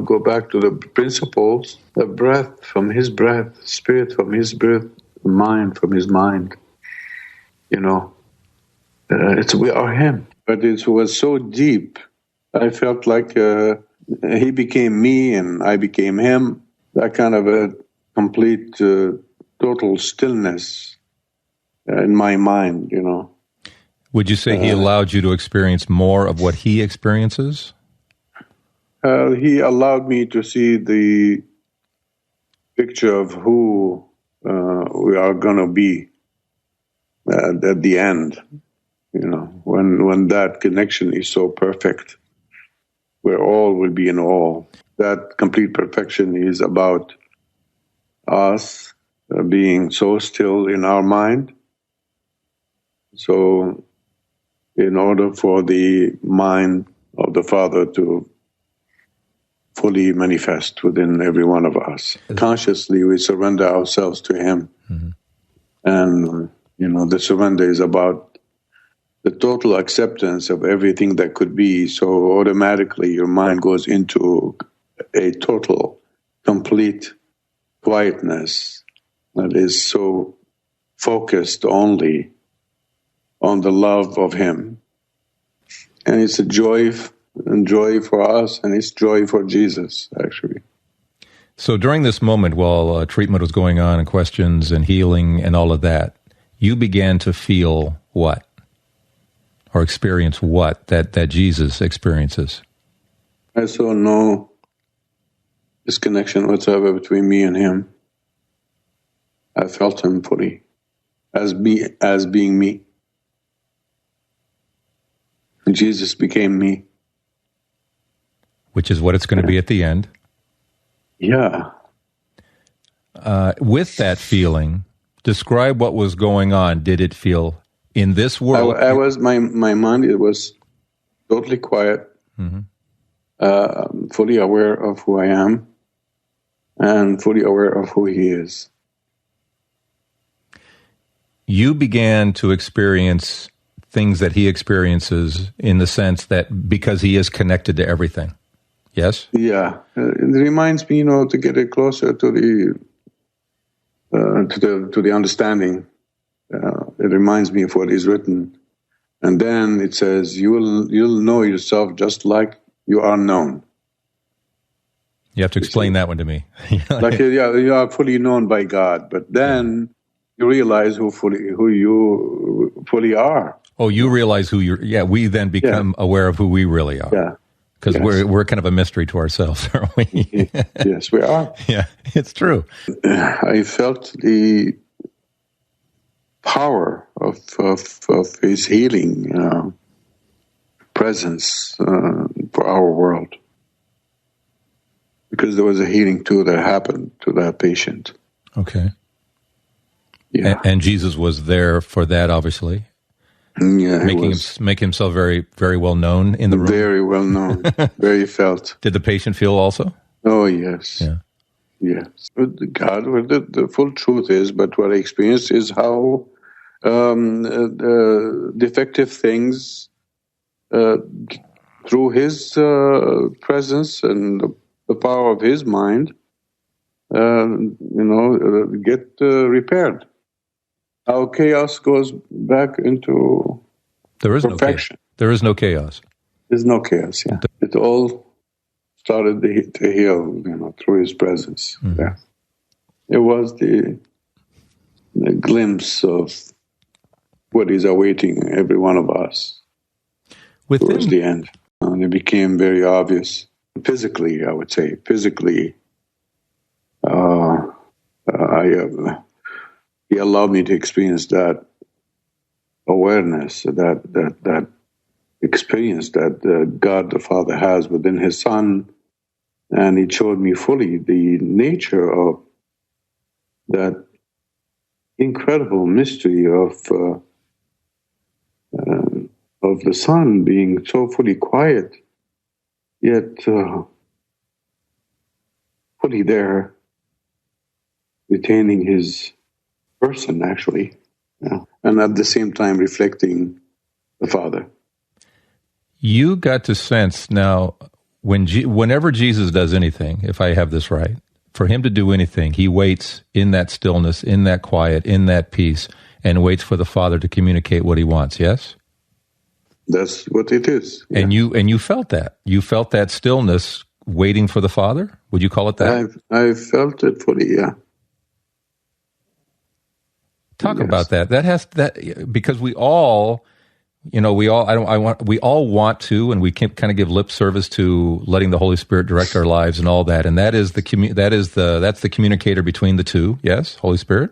go back to the principles, the breath from his breath, spirit from his breath, mind from his mind. We are him. But it was so deep. I felt like he became me and I became him. That kind of a complete, total stillness in my mind, Would you say he allowed you to experience more of what he experiences? He allowed me to see the picture of who we are going to be at the end. When that connection is so perfect, where all will be in all. That complete perfection is about us being so still in our mind. So in order for the mind of the Father to fully manifest within every one of us, consciously we surrender ourselves to him. Mm-hmm. And, the surrender is about the total acceptance of everything that could be. So automatically your mind goes into a total, complete quietness that is so focused only on the love of him. And it's a joy for us, and it's joy for Jesus, actually. So during this moment, while treatment was going on and questions and healing and all of that, you began to feel what? Or experience what that Jesus experiences? I saw no disconnection whatsoever between me and him. I felt him fully as being me. And Jesus became me. Which is what it's going to be at the end. Yeah. With that feeling, describe what was going on. Did it feel in this world? My mind, it was totally quiet, fully aware of who I am, and fully aware of who he is. You began to experience things that he experiences in the sense that because he is connected to everything. Yes? Yeah. It reminds me, to get it closer to the understanding. It reminds me of what is written. And then it says, you'll know yourself just like you are known. You have to explain that one to me. You are fully known by God, but then you realize who you fully are. Oh, you realize who you're. Yeah, we then become aware of who we really are. Yeah, because we're kind of a mystery to ourselves, aren't we? Yes, we are. Yeah, it's true. I felt the power of his healing presence for our world, because there was a healing too that happened to that patient. Okay. Yeah. And Jesus was there for that, obviously. Yeah, make himself very, very well known in the room. Very well known, very felt. Did the patient feel also? Oh yes, yeah, yes. God, the full truth is, but what I experienced is how defective things through his presence and the power of his mind, get repaired. How chaos goes back into perfection. There is no chaos. There's no chaos, yeah. It all started to heal, through his presence. Mm-hmm. Yeah. It was the glimpse of what is awaiting every one of us towards the end. And it became very obvious. Physically, I would say. Physically, he allowed me to experience that awareness, that experience that God the Father has within his Son. And he showed me fully the nature of that incredible mystery of the Son being so fully quiet, yet fully there, retaining his person, actually, and at the same time reflecting the Father. You got to sense now, whenever Jesus does anything, if I have this right, for him to do anything, he waits in that stillness, in that quiet, in that peace, and waits for the Father to communicate what he wants. Yes? That's what it is. Yeah. And you felt that. You felt that stillness waiting for the Father? Would you call it that? I felt it fully, yeah. Talk about that. Because we all want to, and we can kind of give lip service to letting the Holy Spirit direct our lives and all that. And that's the communicator between the two. Yes, Holy Spirit.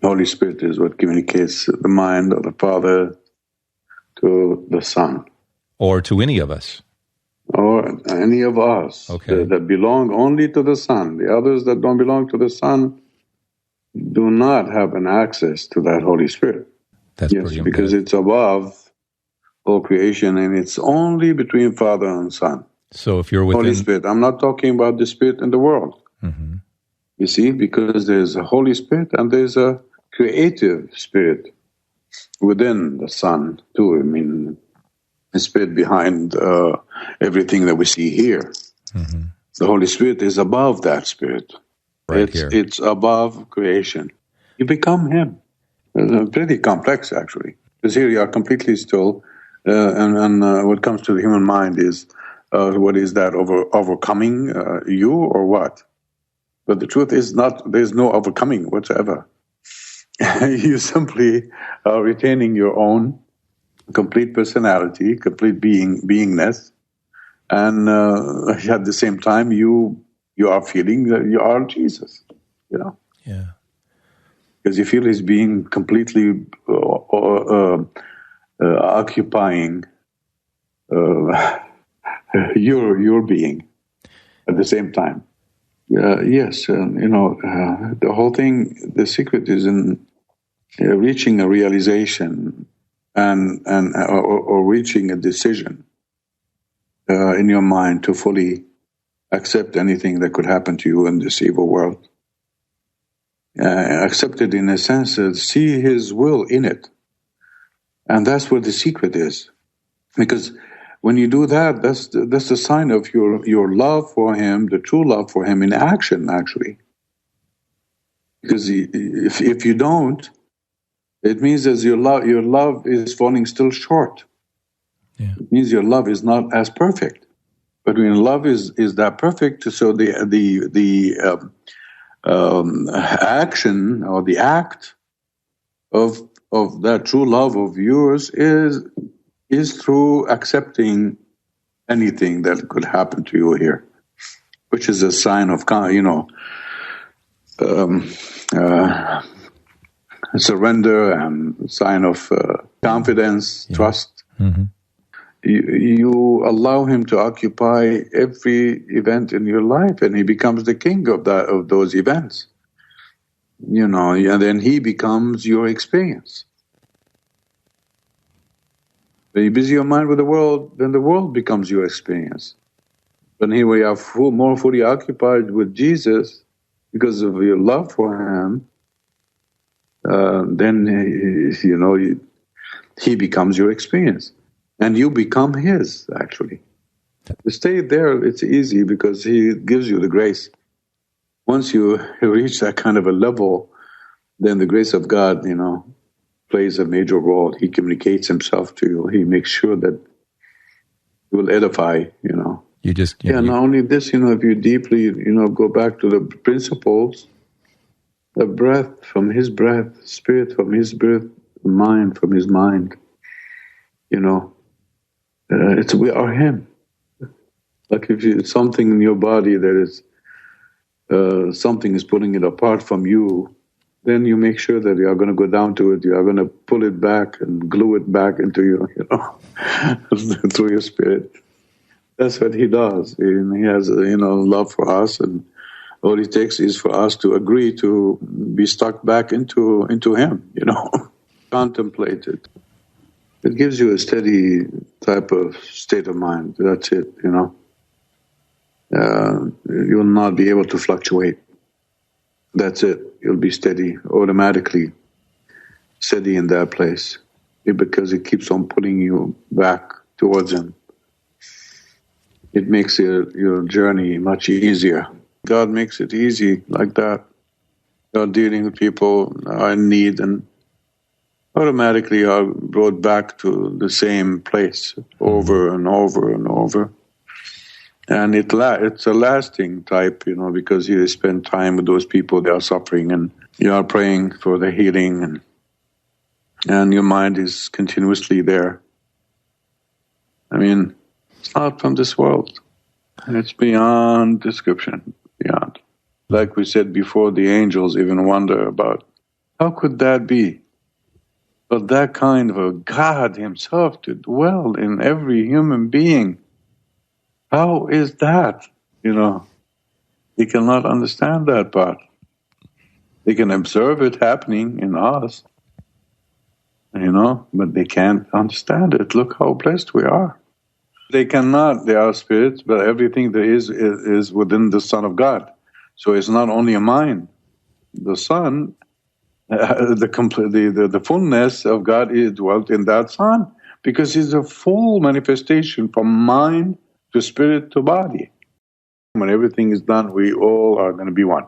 Holy Spirit is what communicates the mind of the Father to the Son, or to any of us, or any of us that belong only to the Son. The others that don't belong to the Son do not have an access to that Holy Spirit. That's pretty because it's above all creation, and it's only between Father and Son. So if you're within Holy Spirit, I'm not talking about the Spirit in the world. Mm-hmm. You see, because there's a Holy Spirit and there's a creative Spirit within the Son too. I mean, the Spirit behind everything that we see here. Mm-hmm. The Holy Spirit is above that Spirit. It's above creation. You become Him. It's pretty complex, actually. Because here you are completely still, and what comes to the human mind is, what is that, overcoming you or what? But the truth is there's no overcoming whatsoever. You simply are retaining your own complete personality, complete beingness, and at the same time you are feeling that you are Jesus, Yeah. Because you feel His being completely occupying your being at the same time. Yes, the whole thing, the secret is in reaching a realization or reaching a decision in your mind to fully accept anything that could happen to you in this evil world. Accept it in a sense that see His will in it. And that's where the secret is. Because when you do that, that's the sign of your love for Him, the true love for Him in action, actually. Because if you don't, it means that your love is falling still short. Yeah. It means your love is not as perfect. But when love is that perfect, so the action or the act of that true love of yours is through accepting anything that could happen to you here, which is a sign of surrender and a sign of confidence, trust. Mm-hmm. You allow Him to occupy every event in your life, and He becomes the king of those events. And then He becomes your experience. When you busy your mind with the world, then the world becomes your experience. But here we are more fully occupied with Jesus because of your love for Him. Then He becomes your experience. And you become His, actually. To stay there, it's easy because He gives you the grace. Once you reach that kind of a level, then the grace of God, plays a major role. He communicates Himself to you. He makes sure that He will edify, You just... not only this, if you deeply, go back to the principles, the breath from His breath, spirit from His breath, mind from His mind, we are Him. Like if it's something in your body that is something is pulling it apart from you, then you make sure that you are going to go down to it. You are going to pull it back and glue it back into you, through your spirit. That's what He does. And He has, love for us, and all it takes is for us to agree to be stuck back into Him. Contemplate it. It gives you a steady type of state of mind. That's it, You will not be able to fluctuate. That's it. You'll be steady, automatically steady in that place, because it keeps on pulling you back towards Him. it makes your journey much easier. God makes it easy like that. You're dealing with people in need, and automatically are brought back to the same place over and over and over. And it's a lasting type, because you spend time with those people that are suffering, and you are praying for the healing, and your mind is continuously there. I mean, it's not from this world. It's beyond description, beyond. Like we said before, the angels even wonder about, how could that be? But that kind of a God himself to dwell in every human being, how is that? They cannot understand that part. They can observe it happening in us, but they can't understand it. Look how blessed we are. They are spirits, but everything there is within the Son of God. So it's not only a mind. The Son, the fullness of God is dwelt in that Son, because he's a full manifestation from mind to spirit to body. When everything is done, we all are going to be one.